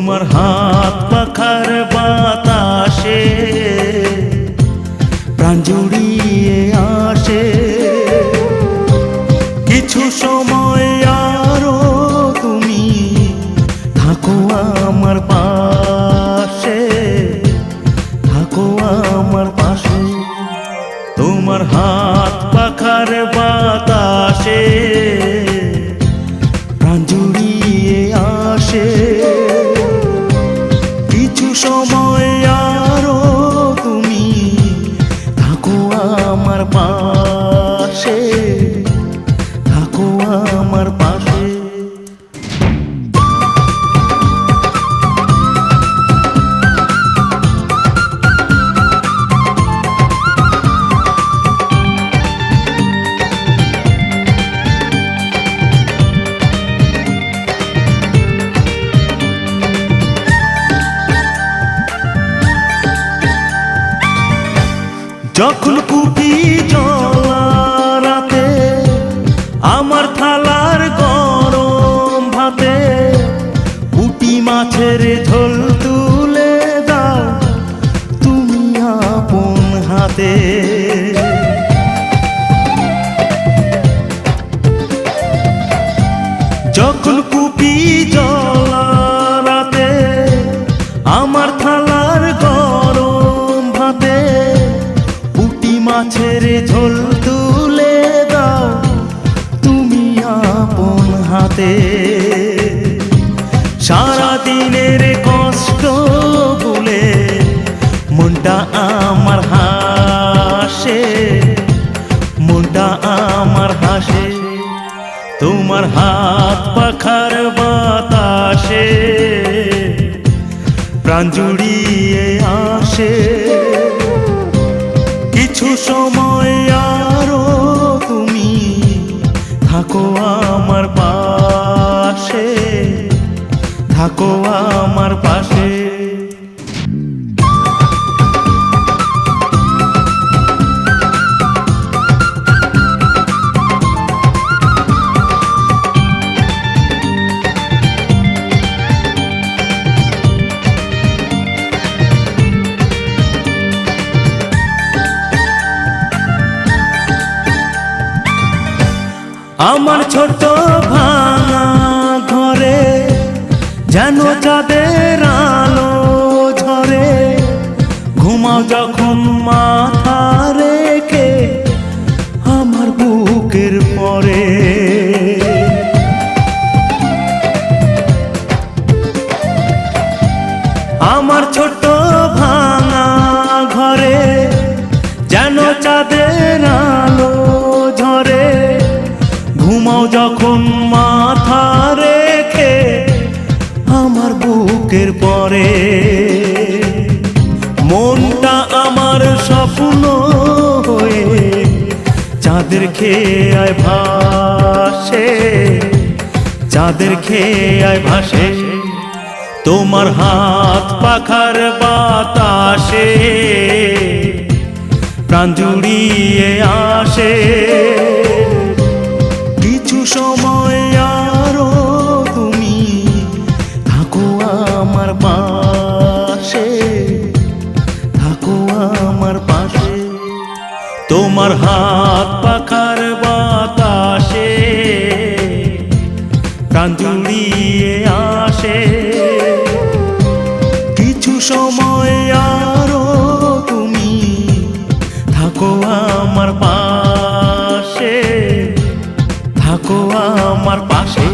তোমার হাত পাখার বাতাসে প্রাণ জুড়িয়ে আসে। কিছু সময় আরো তুমি থাকো আমার পাশে, থাকো আমার পাশে। তোমার হাত পাখার বাতাসে প্রাণ জুড়িয়ে আসে। কিছু সময় আরো তুমি থাকো আমার পাশে, থাকো আমার পাশে। যখন কুপি জ্বলা রাতে আমার থালার গরম ভাতে পুঁটি মাছের ঝোল তুলে দাও তুমি আপন হাতে। যখন কুপি জ্বলা রাতে আমার থালার গরম ভাতে মাছের ঝোল তুলে দাও তুমি আপন হাতে। সারা দিনের কষ্ট ভুলে মনটা আমার হাসে, মনটা আমার হাসে। তোমার হাত পাখার বাতাসে প্রাণ জুড়িয়ে আসে। কিছু সময় আরো তুমি থাকো আমার পাশে, থাকো আমার পাশে। আমার ছোট ভাঙা ঘরে যেন চাঁদের আলো ঝরে। ঘুমাও যখন মাথা রেখে আমার বুকের পরে। আমার ছোট ভাঙা ঘরে যেন চাঁদের আলো ঝরে। ঘুমাও যখন মাথা রেখে আমার বুকের পরে। মনটা আমার স্বপ্ন হয়ে চাঁদের খেয়ে ভাসে, চাঁদের খেয়ে ভাসে। তোমার হাত পাখার বাতাসে প্রাণ জুড়িয়ে আসে। কিছু সময় আরো তুমি থাকো আমার পাশে, থাকো আমার পাশে। তোমার হাত পাখার বাতাসে প্রাণ জুড়িয়ে আসে। কিছু সময় আরো তুমি থাকো আমার পাশে, থাকো আমার পাশে।